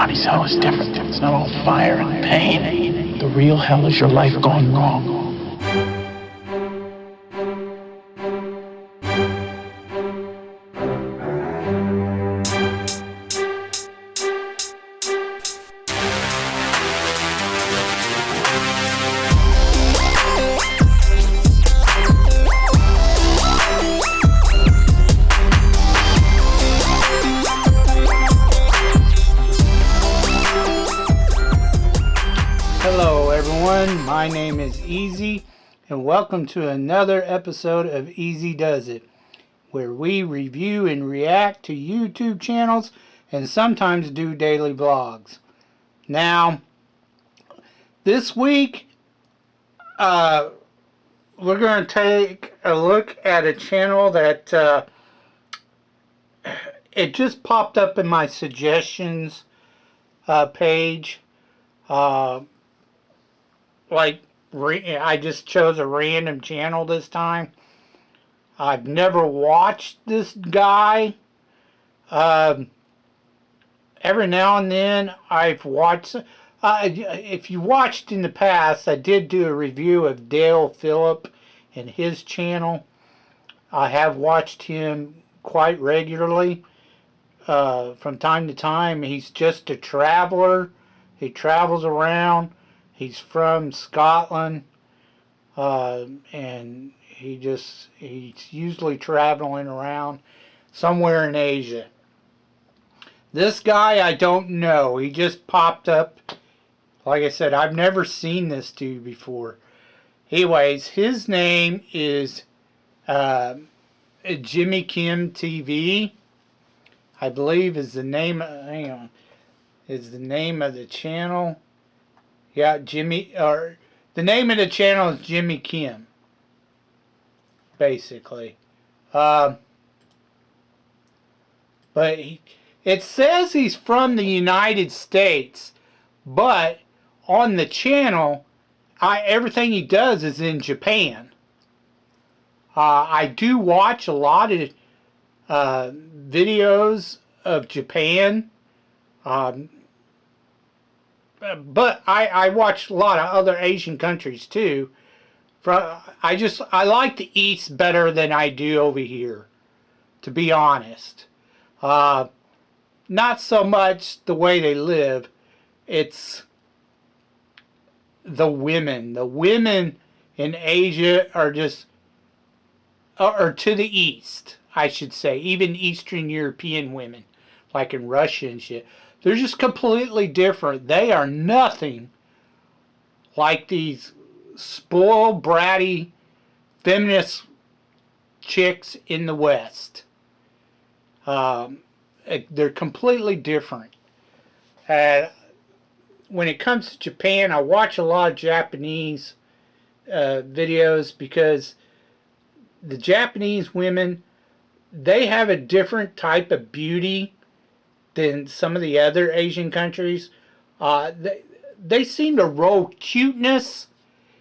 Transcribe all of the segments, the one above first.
Everybody's hell is different. It's not all fire and pain. The real hell is your life gone wrong. Hello everyone, my name is Easy and welcome to another episode of Easy Does It, where we review and react to YouTube channels and sometimes do daily vlogs. Now, this week we're going to take a look at a channel that it just popped up in my suggestions page. I just chose a random channel this time. I've never watched this guy. Every now and then I've watched. If you watched in the past, I did do a review of Dale Phillip and his channel. I have watched him quite regularly. From time to time, he's just a traveler. He travels around. He's from Scotland, and he's usually traveling around somewhere in Asia. This guy I don't know. He just popped up. Like I said, I've never seen this dude before. Anyways, his name is Jimmy Kim TV, I believe is the name. Hang on, is the name of the channel. Yeah, the name of the channel is Jimmy Kim, basically. But it says he's from the United States, but on the channel, everything he does is in Japan. I do watch a lot of videos of Japan. But I watch a lot of other Asian countries too. I like the East better than I do over here, to be honest. Not so much the way they live, it's the women. The women in Asia are just, or to the East, I should say, even Eastern European women, like in Russia and shit. They're just completely different. They are nothing like these spoiled, bratty, feminist chicks in the West. They're completely different. When it comes to Japan, I watch a lot of Japanese videos because the Japanese women, they have a different type of beauty than some of the other Asian countries. They seem to roll cuteness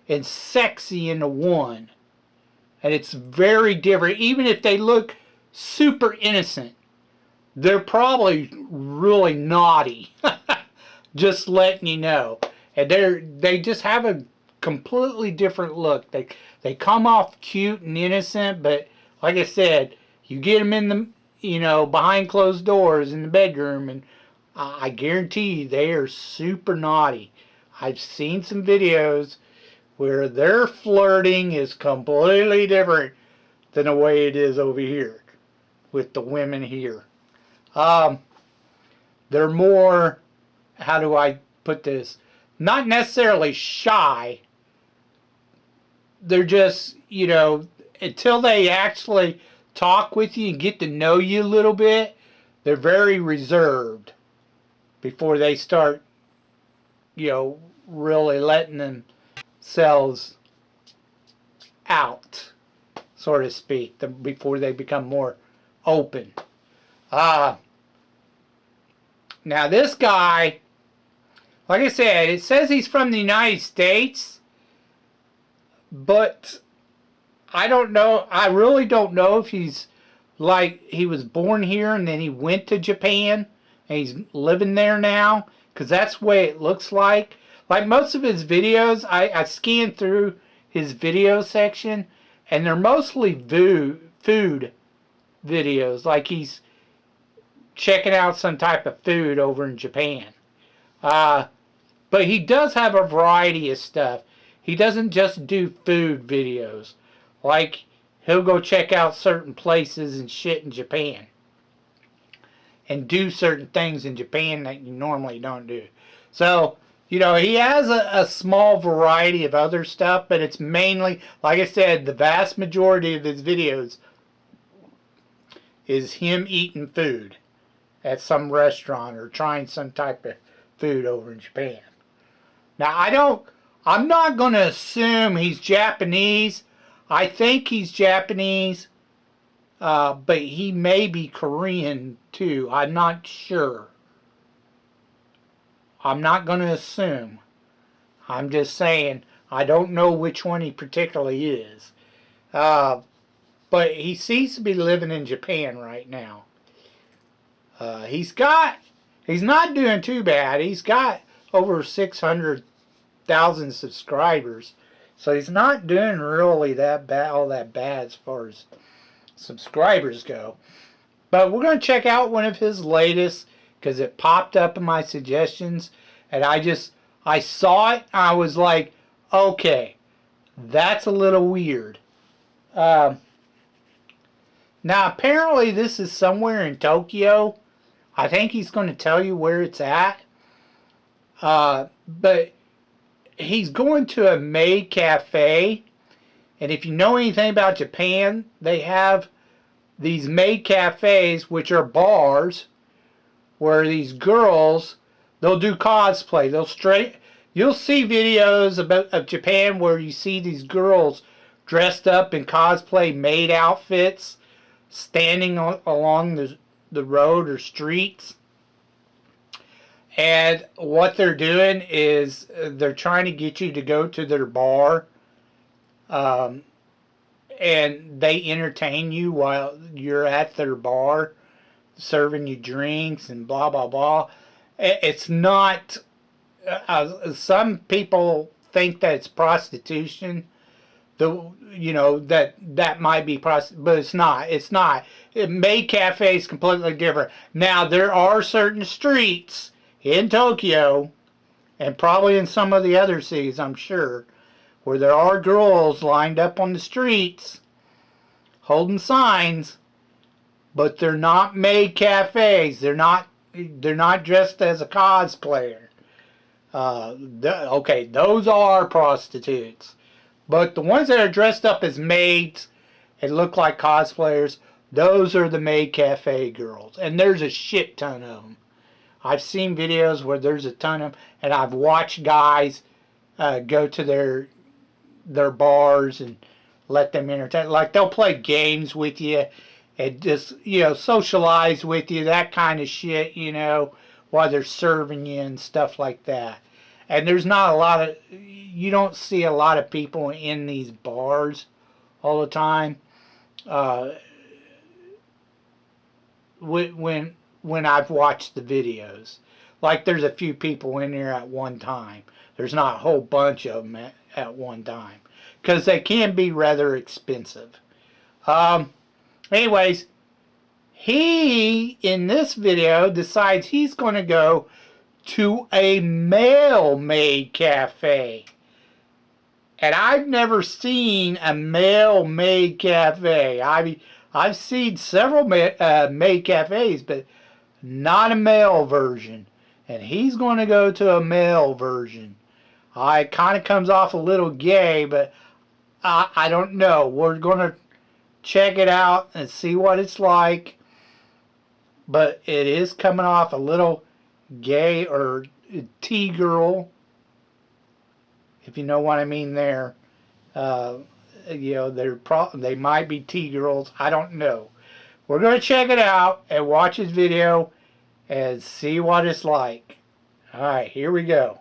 and sexy into one. And it's very different. Even if they look super innocent, they're probably really naughty. Just letting you know. And they just have a completely different look. They come off cute and innocent, but like I said, you get them in the behind closed doors in the bedroom, and I guarantee you they are super naughty. I've seen some videos where their flirting is completely different than the way it is over here with the women here. They're more, how do I put this? Not necessarily shy. They're just, until they actually talk with you and get to know you a little bit, they're very reserved before they start, really letting themselves out, so to speak, before they become more open. Now this guy, like I said, it says he's from the United States, but I don't know. I really don't know if he's like he was born here and then he went to Japan and he's living there now, because that's the way it looks like. Like most of his videos, I scanned through his video section, and they're mostly food videos. Like he's checking out some type of food over in Japan. But he does have a variety of stuff. He doesn't just do food videos. Like, he'll go check out certain places and shit in Japan. And do certain things in Japan that you normally don't do. So, you know, he has a small variety of other stuff, but it's mainly, like I said, the vast majority of his videos is him eating food at some restaurant or trying some type of food over in Japan. Now, I'm not going to assume he's Japanese. I think he's Japanese, but he may be Korean too. I'm not sure. I'm not going to assume. I'm just saying I don't know which one he particularly is. But he seems to be living in Japan right now. He's not doing too bad. He's got over 600,000 subscribers. So he's not doing really that bad, all that bad as far as subscribers go. But we're going to check out one of his latest because it popped up in my suggestions, and I saw it. I was like, okay, that's a little weird. Now apparently this is somewhere in Tokyo. I think he's going to tell you where it's at. But he's going to a maid cafe. And if you know anything about Japan, they have these maid cafes, which are bars, where these girls, they'll do cosplay. You'll see videos of Japan where you see these girls dressed up in cosplay maid outfits, standing along the road or streets. And what they're doing is they're trying to get you to go to their bar, and they entertain you while you're at their bar, serving you drinks and blah blah blah. It's not. Some people think that it's prostitution. That might be prostitution, but it's not. It's not. Maid cafe is completely different. Now there are certain streets in Tokyo, and probably in some of the other cities, I'm sure, where there are girls lined up on the streets holding signs, but they're not maid cafes. They're not dressed as a cosplayer. Okay, those are prostitutes. But the ones that are dressed up as maids and look like cosplayers, those are the maid cafe girls. And there's a shit ton of them. I've seen videos where there's a ton of them, and I've watched guys go to their bars and let them entertain. Like, they'll play games with you and just, socialize with you, that kind of shit, while they're serving you and stuff like that. And there's not a lot of, you don't see a lot of people in these bars all the time. When I've watched the videos, like, there's a few people in there at one time. There's not a whole bunch of them at one time, because they can be rather expensive. Anyways, he in this video decides he's going to go to a male maid cafe. And I've never seen a male maid cafe. I've seen several maid cafes, but not a male version. And he's going to go to a male version. It kind of comes off a little gay, but I don't know. We're going to check it out and see what it's like. But it is coming off a little gay, or T-girl, if you know what I mean there. They might be T-girls. I don't know. We're going to check it out and watch his video and see what it's like. Alright, here we go.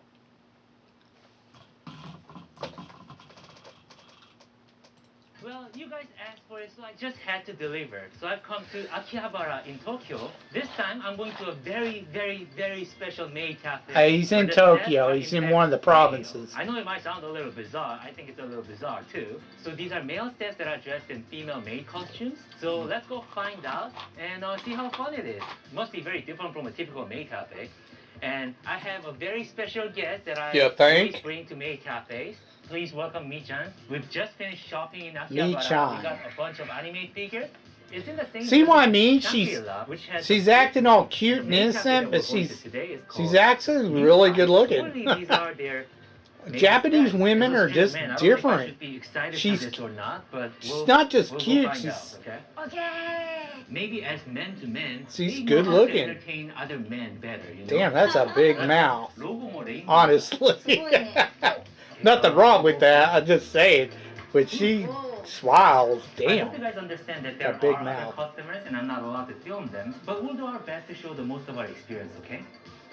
Well, you guys asked for worry. So I just had to deliver. So I've come to Akihabara in Tokyo. This time I'm going to a very, very, very special maid cafe. He's in The Tokyo. staff are He's in fact one of the male. provinces. I know it might sound a little bizarre. I think it's a little bizarre too. So these are male staff that are dressed in female maid costumes. So let's go find out and see how fun it is. Must be very different from a typical maid cafe. And I have a very special guest that I You think? always bring to maid cafes. Please welcome Mi-chan. We've just finished shopping in Akihabara. Mi-chan. We got a bunch of anime figures. It's in the same See what I building mean? as Shangri-La, which has She's the acting all the cute and maid cafe innocent, that but we're going to today is she's called actually Mi-chan. really good looking. Only these are their maid Japanese staff. women Those are just man, I don't know if I different. should be excited for She's- this or not, but She's not just we'll cute, find she's out, okay? Maybe as men to men, She's they good know how to looking. entertain other men better, you know? damn, that's a big mouth. Honestly. Honestly. Nothing wrong with that, I'm just saying. But she smiles, I hope damn. you guys understand that A there big are mouth. other customers and I'm not allowed to film them, but we'll do our best to show the most of our experience, okay?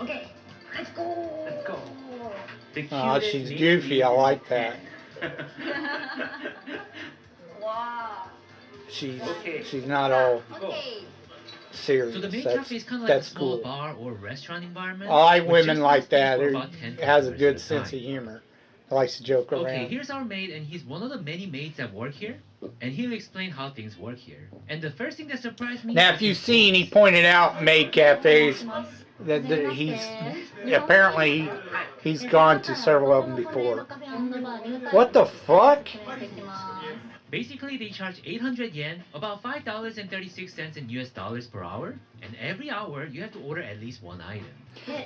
Okay, let's go. Let's go. The Aw, cutest she's meet goofy, I in like that. Japan. Wow. She's not all Okay. serious. So the main That's, cafe is kind of like a that's small cool. bar or restaurant environment. I like with women just like enough space that. for Who about 10 has a customers good at sense time. of humor. Likes to joke Okay, around. here's our maid, and he's one of the many maids that work here, and he'll explain how things work here. And the first thing that surprised me. Now, is if you've his seen, he voice. pointed out maid cafes that he's apparently he's gone to several of them before. What the fuck? Basically, they charge 800 yen, about $5.36 in US dollars per hour, and every hour you have to order at least one item.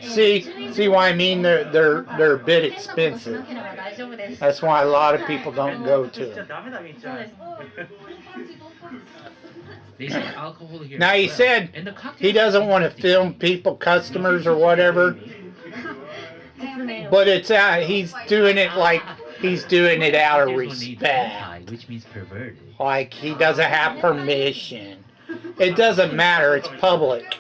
See why I mean? They're a bit expensive. That's why a lot of people don't go to them. They sell alcohol here. Now, as he well, said and the cocktails he doesn't are want to interesting. film people, customers or whatever, but it's he's doing it like he's doing it out of Here's one named respect. hentai, which means perverted. Like he doesn't have permission. It doesn't matter. It's public.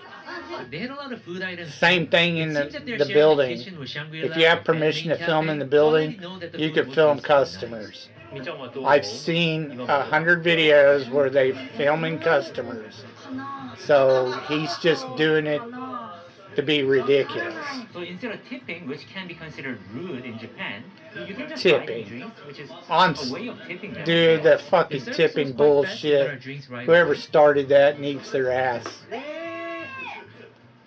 They had a lot of food items. Same thing in It seems that they're the sharing building. kitchen with Shangri-La If you have and permission to Main film Cafe, in the building, already know that the you food can will film taste very nice. customers. Mi-chan I've seen 100 videos where they filming customers. So he's just doing it to be ridiculous. So instead of tipping, which can be considered rude in Japan, you can just Tipping. buy them drinks, which is I'm a way of tipping them. Dude, the The fucking service tipping was quite fast, we got our bullshit. drinks right Whoever away. started that needs their ass.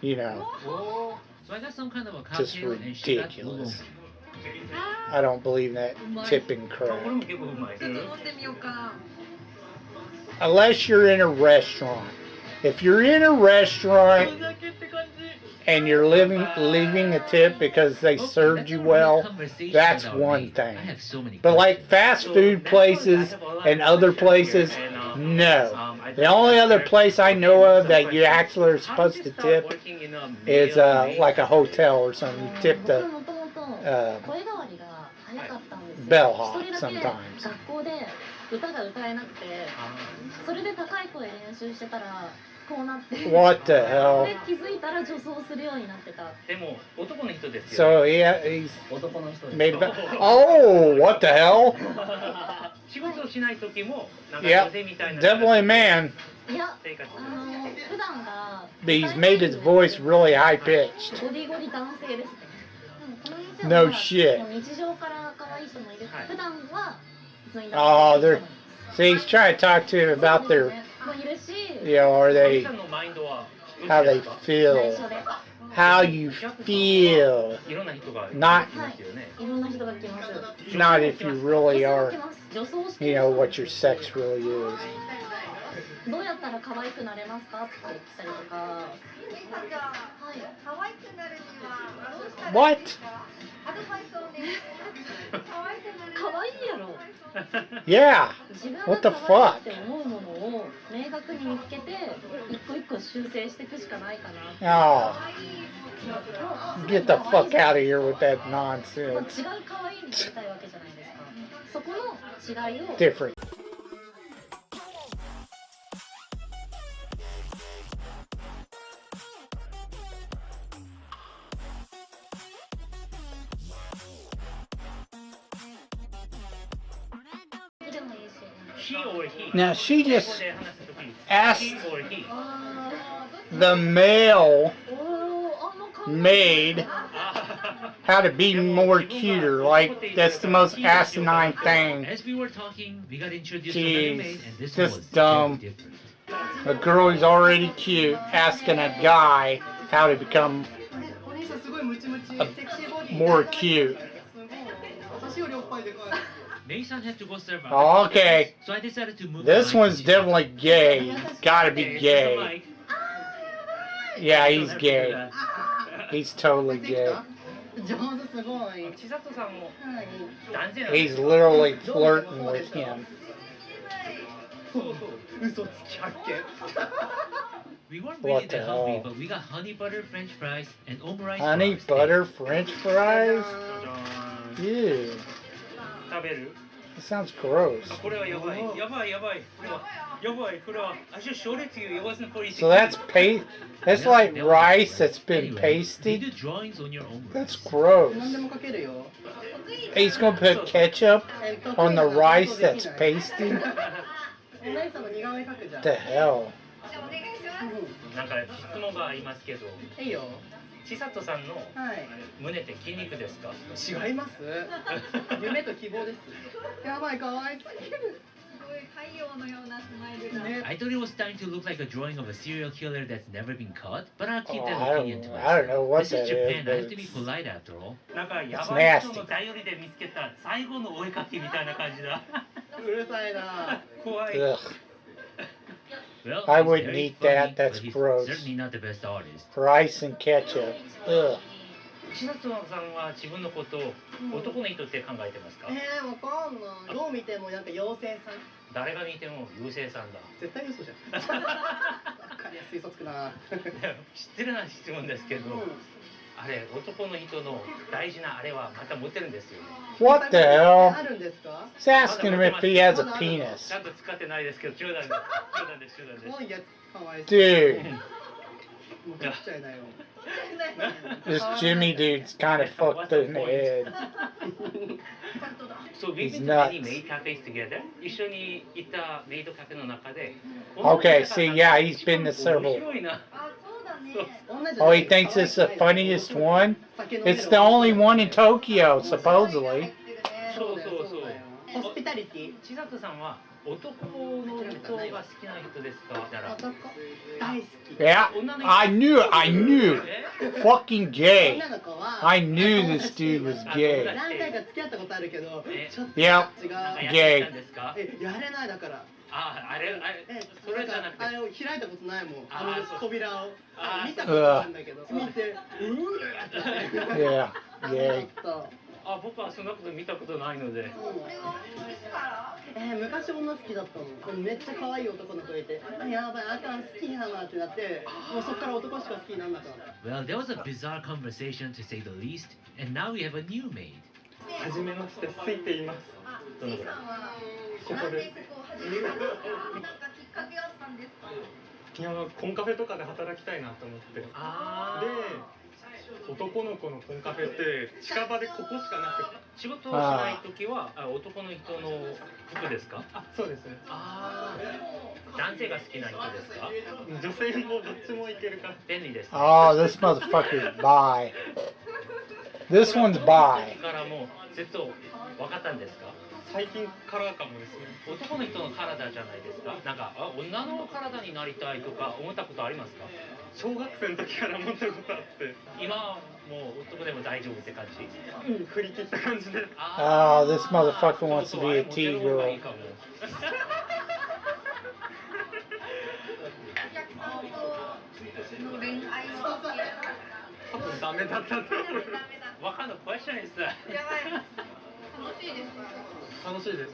You know, Whoa. So I got some kind of a just cocktail and she got ridiculous. oolong. I don't believe that tipping crap. これも結構うまい。ちょっと飲んでみようか。 Unless you're in a restaurant. If you're in a restaurant and you're leaving a tip because they Okay, served that's you a well, conversation that's with our one maid. thing. I have so many But like questions. fast food places and other places, no. The only other place I know of that you actually are supposed to tip is like a hotel or something. You tip the もともと声変わりが早かったんですよ。 bellhop 一人だけ sometimes. 学校で歌が歌えなくて、それで高い声練習してたらこうなって。 What the hell? で気づいたら女装するようになってた。でも男の人ですよ。 So he's 男の人です。 made about. Oh, what the hell? 仕事をしない時もなんか Yep, 女性みたいな definitely a man. いや、生活。普段が But he's made his voice really high pitched. ゴリゴリ男性ですね。この店は No もう shit. 日常から可愛い人もいる。はい普段は普通に Oh, 男性 they're. See, he's trying to talk to him about their, もいるし、 you know, are 奥 they, さんのマインドは how they 内 feel, 緒で how you feel. いろんな人がい Not- ますよね。いろんな人が来ます。 Not if you really 女性 are, が来ます。女装して you る know, 人 what your sex really is. どうやったら可愛くなれますかって来たりとか。はい。可愛くなるにはどうしたらいい What? ですか？アドバイスをお願いします。可愛くなるには可愛いやろ。 Yeah. 自分 What が the 可愛い fuck? って思うものを明確に見つけて一個一個修正していくしかないかな。 Oh, 可愛い get the fuck out of here with that まあ nonsense. 違う可愛いになりたいわけじゃないですか。そこの違いを Different. she or he? Now she 英語 just で話すとき asked she or he? あ the male ーおーあんま考えて maid あ how to be more cuter. Like that's the most asinine thing. As we were talking, we got introduced to another maid, and this Just was dumb. very different. A girl who's already cute asking a guy how to become お兄さんすごいムチムチセクシーボディ more cute. すごい私よりおっぱいでかい Mason had to go serve our Oh, okay. so I decided to move. This the mic one's to definitely gay. He's gotta be Okay, gay. Mike. Yeah, You don't he's have to do gay. that. He's totally でき gay. た上手すごい千里さんもはい男性なんです He's literally flirting with him. そうそう嘘つき発見 We weren't What really the that hungry, hell? but we got honey butter French fries and omurice. for Honey our steak. butter French fries? じゃーん Ew. 食べる That sounds gross. これはやばいやばいやばいこれはやばいこれは I just showed it to you it wasn't for you So that's paste. That's Yeah, like that was rice different. that's been Anyway, they pasted. do drawings on your omurice. That's gross. 何でもかけるよ He's gonna put ketchup え得意 on な the の rice でき that's ない pasted. お姉さんの似顔絵描くじゃん What the hell? じゃあお願いしますうなんか質問がありますけどんいいよ千里さんのはい胸って筋肉ですか違います夢と希望ですやばい可愛すぎるすごい太陽のようなスマイルだね I thought it was starting to look like a drawing of a serial killer that's never been caught, but I'll keep Oh, that I opinion to don't- I don't know myself. what This is that is, Japan. I but have to be polite after all. なんかや It's ばい nasty. 人の頼りで見つけた最後のお絵かきみたいな感じだうるさいな怖い Ugh. Well, I he's wouldn't very eat that. funny, That's but he's gross. certainly not the best artist. Rice and ketchup. Ugh. 千里さんは自分のことを男の人って考えてますかわかんないどう見てもなんか妖精さん誰が見ても妖精さんだ絶対嘘じゃんわかりやすい嘘つくな失礼な質問ですけどあれ男の人の大事なあれはまた持ってるんですよ What the あ hell? るんですか He's asking him if he has a penis. ちゃんと使ってないですけど冗談です冗談です冗談です可愛いやつかわいそう Dude, もう食っちゃいなよ this Jimmy dude's kind of fucked in the head. So we've He's been to many nuts. maid cafes together 一緒に行ったメイドカフェの中で Okay, see, yeah, he's been to 面 several. 白いなあそうだね Oh, he thinks it's the funniest one? It's the only one in Tokyo, supposedly. そうそうそうホスピタリティ千里さんは男の人が好きな人ですかなら男大好き Yeah, I knew. Fucking gay. 女の子は I knew this dude was gay. 何回か付き合ったことあるけどちょっと Yep. 違うなんかやってみたんですかやれないだからあれそれじゃなくてあれを開いたことないもんあの扉をあ見たことあるんだけど見てYeah, gay. あ僕はそんなこと見たことないので昔女好きだったのめっちゃ可愛い男の子いてやばいあかん好きやなってなってもうそっから男しか好きになんなかった Well, there was a bizarre conversation to say the least, and now we have a new maid. はじめまして、ついています。あ、C さんはなんでここ始めたんですかなんかきっかけあったんですかいや、コンカフェとかで働きたいなと思って。で、男の子のコンカフェって近場でここしかなくて。仕事をしないときは男の人の服ですかあ、そうですね。ああ男性が好きな人ですか女性もどっちもいけるから。便利です、ね、 Oh, this motherfucker's bi. This one's bi. からもうずっと分かったんですか最近からかもですね。男の人の体じゃないですかなんか女の体になりたいとか思ったことありますか小学生の時から思ったことあって、今もう男でも大丈夫って感じ振り切った感じで。Oh, this motherfucker wants to be a T そうそうあれ girl. モテる方がいいかもお客さんとの恋愛の時多分ダメだったと思う。わかんない question is やばい楽しいですか楽しいです。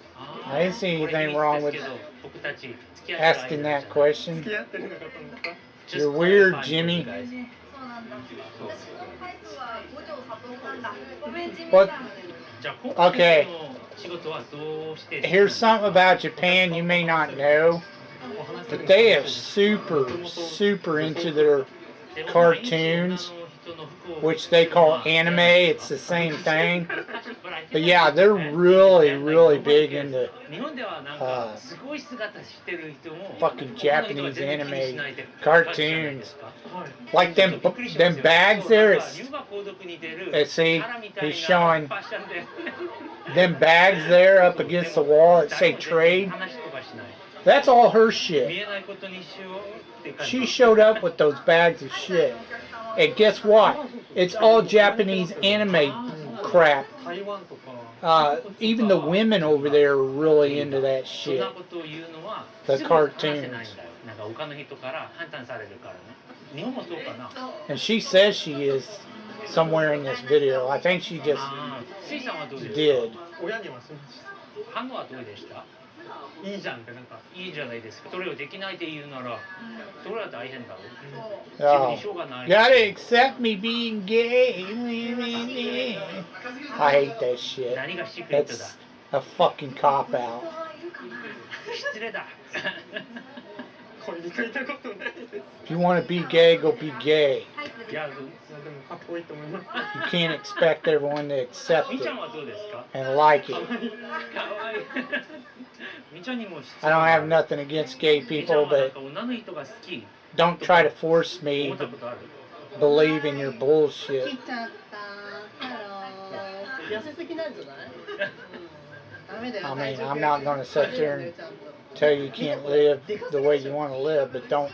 I didn't see anything wrong with 僕たち付き合って asking that question. 付き合ってるのかと思った。 You're weird, Jimmy. そうなんだ私のタイプは五条悟なんだごめんジミー What? さんじゃあ今回 Okay. の仕事はどうして Here's something about Japan you may not know, but they are super into their cartoons, which they call anime. It's the same thing. But yeah, they're really, really big into 日本ではなんかすごい姿してる人も fucking Japanese anime cartoons. はい Like them bags there. It's, 龍が如く似てる see, キャラみたい he's な showing ファッションで them bags there up against the wall that say trade. 話とかしない That's all her 見 shit. えないことにしようって感じ She showed up with those bags of shit. And guess what? It's all Japanese anime crap. 台湾とか Even the women over there are really into that そん shit. なことを言うのは The すぐ話せない cartoons. んだよなんか他の人から判断されるからね日本もそうかな And she says she is somewhere in this video. I think she just あー水さんはどうですか did. 親にはしまし反応はどうでしたたいいじゃんってなんかいいじゃないですかそれをできないって言うならそれは大変だろ自分 Oh. にしょうがない Gotta accept me being gay. I hate that shit. 何がシークレットだ That's a fucking cop out. 失礼だ恋人いたことないです If you want to be gay, go be gay. いやいやでもかっこいいと思います You can't expect everyone to accept み it ちゃんはどうですか and like it. かわいいみちゃんにも質 I 問 don't have nothing against gay みちゃん people, はなん but か女の人が好き don't try to force me 思った to ことある believe in your 来 bullshit. ちゃったハロー痩せすぎなんじゃないダメだよ I mean, 大丈夫 I'm not gonna sit there and ちゃんと tell you you can't live the way you want to live, but don't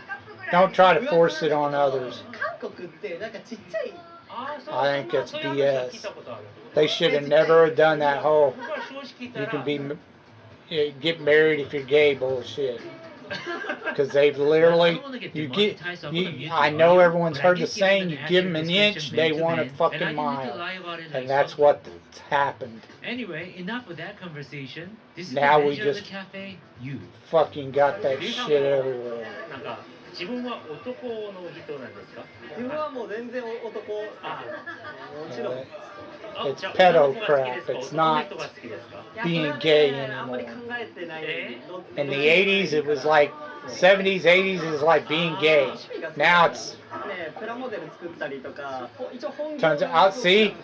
try to force it on others. 韓国ってなんかちっちゃい あーそう I think that's そういう話は BS. 聞いたことある They should have never have done that whole 僕は正直言ったら you can be get married if you're gay bullshit. Because they've literally, you get, I know everyone's heard the saying, you give them an inch, they want a fucking mile. And that's what's happened. Anyway, enough of that conversation. This is Now the we manager of the just- cafe. You. Fucking got that shit everywhere. なんか自分は男の人なんですか自分はもう全然男あもちろん It's じゃあ pedo 男の人が好きですか crap. It's 男の not 人が好きですか being gay あんまり考 anymore. えてない In the 80s, it was like, 70s, 80s, it was like being gay. Now it's, ねプラモデル作ったりとか一応本 turns out, see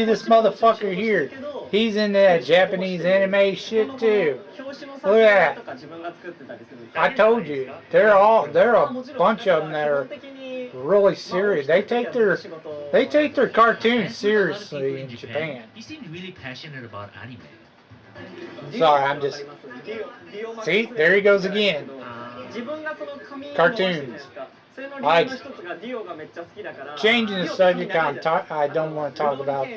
this motherfucker here. He's into that Japanese anime shit too. 表紙の Look at とか自分が作ってたりする I told you, there are a bunch of them that are really serious. They take their cartoons seriously in Japan. He seemed really passionate about anime. Sorry, I'm just. See, there he goes again. 自分がその紙を Cartoons. それの理由の一つがディオがめっちゃ好きだから Changing the subject, I don't want to talk about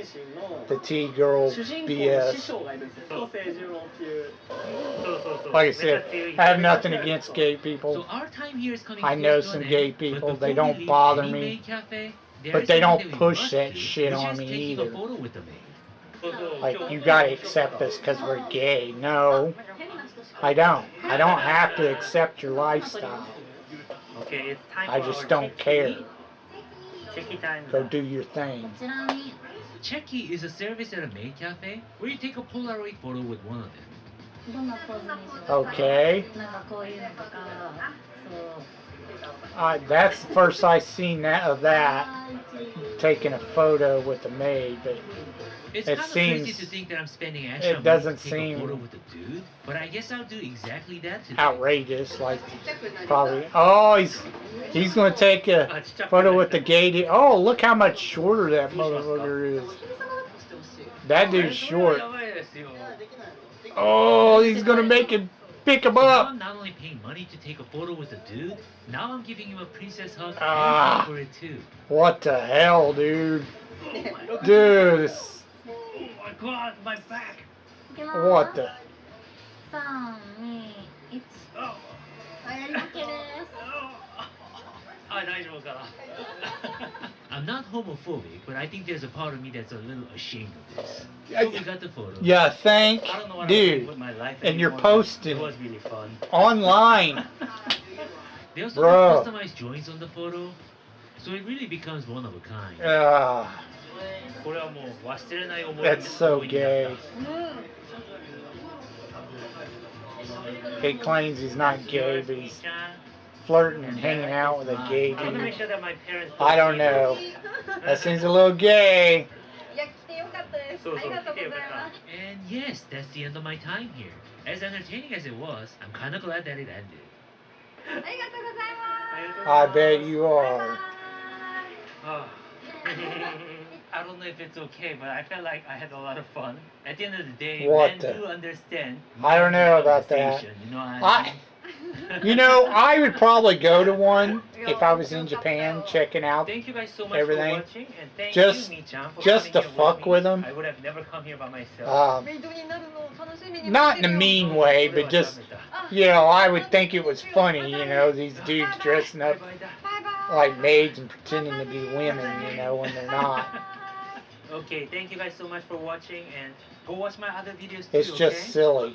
the T girl 主人公の師 BS. 匠がいるんですよ清純王っていう Like I said, I have nothing against gay So people, our time here is coming I close know to some an gay end, people. but They before we don't leave bother Anime me, Cafe, there but is they don't something that we push must that do, shit which on is me taking either. a photo with the maid. like you gotta accept us because we're gay. No, I don't. I don't have to accept your lifestyle. Okay, it's time I for just our don't care. Checky time. Go do your thing. こちらに Checky is a service at a maid cafe where you take a Polaroid photo with one of them. どんなポーズにしますか Okay. なんかこういうのとかそう That's the first I seen of that, taking a photo with the maid, but It's It kind of crazy seems- to think that I'm spending extra it money doesn't to take a seem photo with a dude, but I guess I'll do exactly that today. outrageous. Like probably. Oh, he's gonna take a photo with the gay dude. Oh, look how much shorter that motherfucker is. That dude's short. Oh, he's gonna make him pick him So now up. I'm not only paying money to take a photo with a dude, now I'm giving him a princess hug Ah. and paying for it too. What the hell, dude? Dude, this- Oh my god, my back. いきます what the? 3、2、1 Oh, はい、OK です あ、大丈夫かな。 I'm not homophobic, but I think there's a part of me that's a little ashamed of this. So we got the photo. You think, I don't know what I'm doing with dude, my life and you're anymore, but posting It was really fun. online. They also Bro. have customized joints on the photo, so it really becomes one of a kind.これはもう忘れない思い That's so 思い出だった gay. He claims he's not gay, but he's flirting and hanging out with a gay I'm gonna make dude. sure that my parents I don't know. That seems a little gay. いや来てよかったですそうそう、ありがとう来てよかっございます。And yes, that's the end of my time here. As entertaining as it was, I'm kind of glad that it ended. ありがとうございます。た。ありがとうござ I います。 bet you バイバ are. ーイ。Ah. I don't know if it's okay, but I felt like I had a lot of fun. At the end of the day, What men the- do understand. I don't know about that. conversation, You know what I mean? You know, I would probably go to one if I was in Japan, checking out Thank you guys so much everything. for watching, and thank Just- you, Mi-chan, for just coming to here fuck me. with 'em. I would have never come here by myself. Um, メイドになるのを楽しみに not 待っ in て a るよ。 mean way, but just, you know, I would think it was funny, you know, these dudes dressing up バイバイ。 like maids and pretending to be women, you know, when they're not. Okay, thank you guys so much for watching, and go watch my other videos too. It's just okay? silly.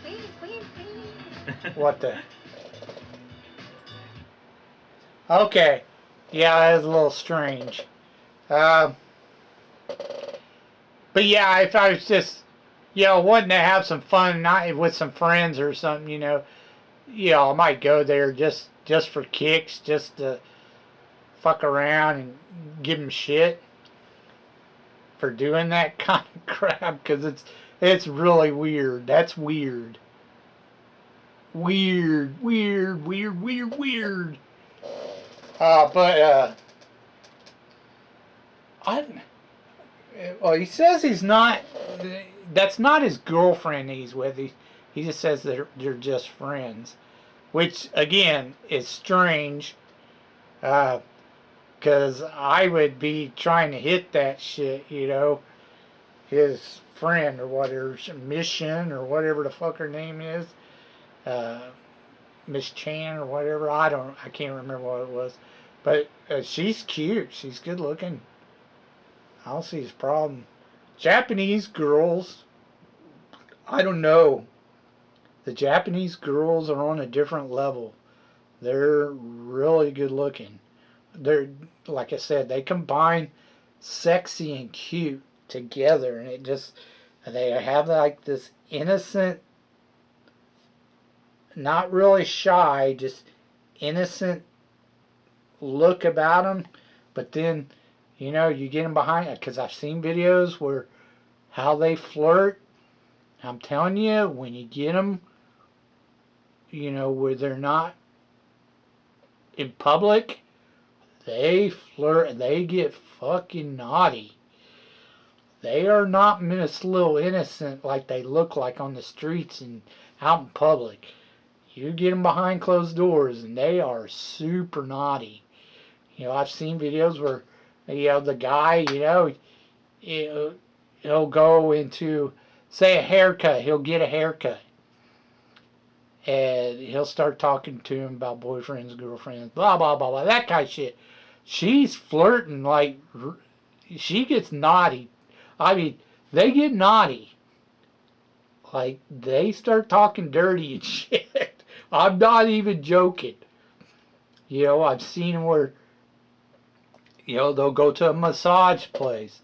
ウィーウィーウィー。 What the? Okay. Yeah, that is a little strange. But yeah, if I was just, you know, wanting to have some fun not with some friends or something, you know, I might go there just for kicks, just to fuck around and give them shit for doing that kind of crap, because it's really weird. That's weird. Weird. Well, he says he's not. That's not his girlfriend he's with. He just says they're just friends, which again is strange. Because I would be trying to hit that shit, you know, his friend or whatever, Mission or whatever the fuck her name is, Miss Chan or whatever. I can't remember what it was, but she's cute. She's good looking. I don't see his problem. Japanese girls, I don't know. The Japanese girls are on a different level. They're really good looking. They're, like I said, they combine sexy and cute together, and they have like this innocent, not really shy, just innocent look about them. But then, you know, you get them behind it, because I've seen videos where how they flirt. I'm telling you, when you get them, you know, where they're not in public, they flirt, they get fucking naughty. They are not this little innocent like they look like on the streets and out in public. You get them behind closed doors and they are super naughty. You know, I've seen videos where, you know, the guy, you know, he'll go into, say, a haircut. He'll get a haircut. And he'll start talking to him about boyfriends, girlfriends, blah, blah, blah, blah, that kind of shit. She's flirting like, she gets naughty. I mean, they get naughty. Like, they start talking dirty and shit. I'm not even joking. You know, I've seen them where, you know, they'll go to a massage place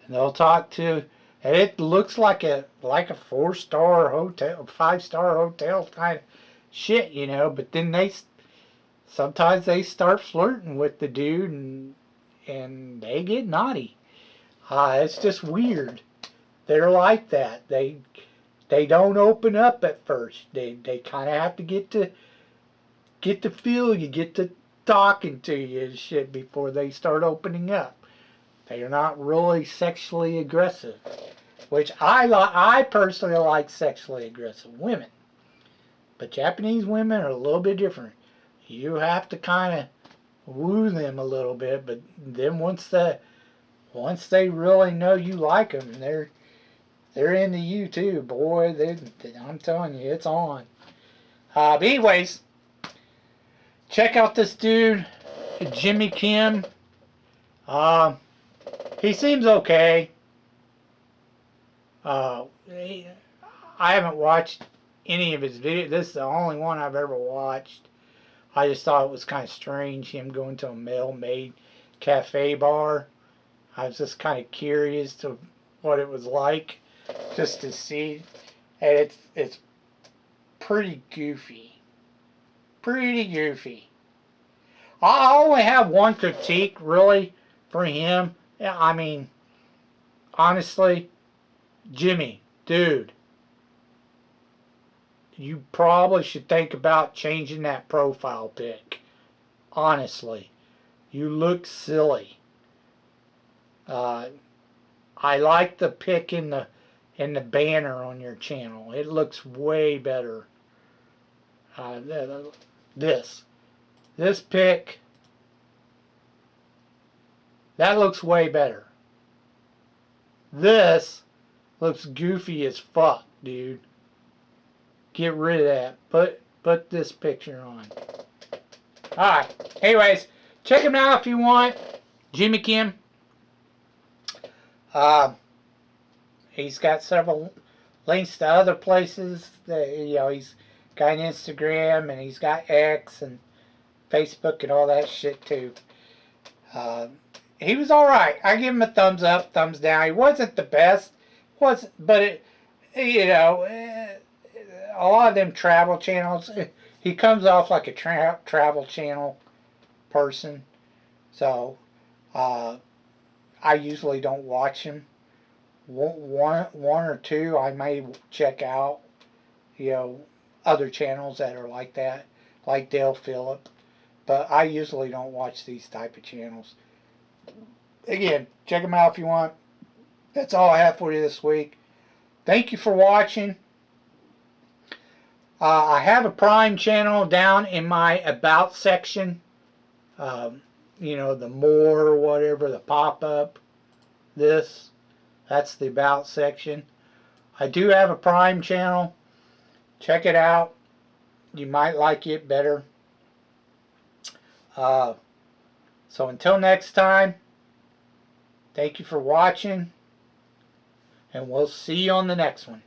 and they'll talk to, and it looks like a 4-star hotel, 5-star hotel kind of shit, you know, but then sometimes they start flirting with the dude and they get naughty. It's just weird. They're like that. They don't open up at first. They kind of have to get to feel you, get to talking to you and shit before they start opening up. They are not really sexually aggressive, which I personally like sexually aggressive women. But Japanese women are a little bit different. You have to kind of woo them a little bit, but then once they really know you like them, they're into you too, boy. I'm telling you, it's on. But anyways, check out this dude, Jimmy Kim. He seems okay. I haven't watched any of his videos. This is the only one I've ever watched. I just thought it was kind of strange, him going to a male-made cafe bar. I was just kind of curious to what it was like, just to see. And it's pretty goofy. Pretty goofy. I only have one critique, really, for him. I mean, honestly, Jimmy, dude, you probably should think about changing that profile pic. Honestly, you look silly. I like the pic in the banner on your channel. It looks way better. This pic, that looks way better. This looks goofy as fuck, dude. Get rid of that. Put this picture on. Alright. Anyways, check him out if you want. Jimmy Kim. He's got several links to other places. That, you know, he's got an Instagram and he's got X and Facebook and all that shit too. He was alright. I give him a thumbs up, thumbs down. He wasn't the best, but it, you know, a lot of them travel channels, he comes off like a travel channel person. So I usually don't watch him. One or two I may check out, you know, other channels that are like that, like Dale Phillip, but I usually don't watch these type of channels. Again, check them out if you want. That's all I have for you this week. Thank you for watching. I have a Prime channel down in my About section. You know, the more or whatever, the pop-up, that's the About section. I do have a Prime channel. Check it out. You might like it better. So until next time, thank you for watching, and we'll see you on the next one.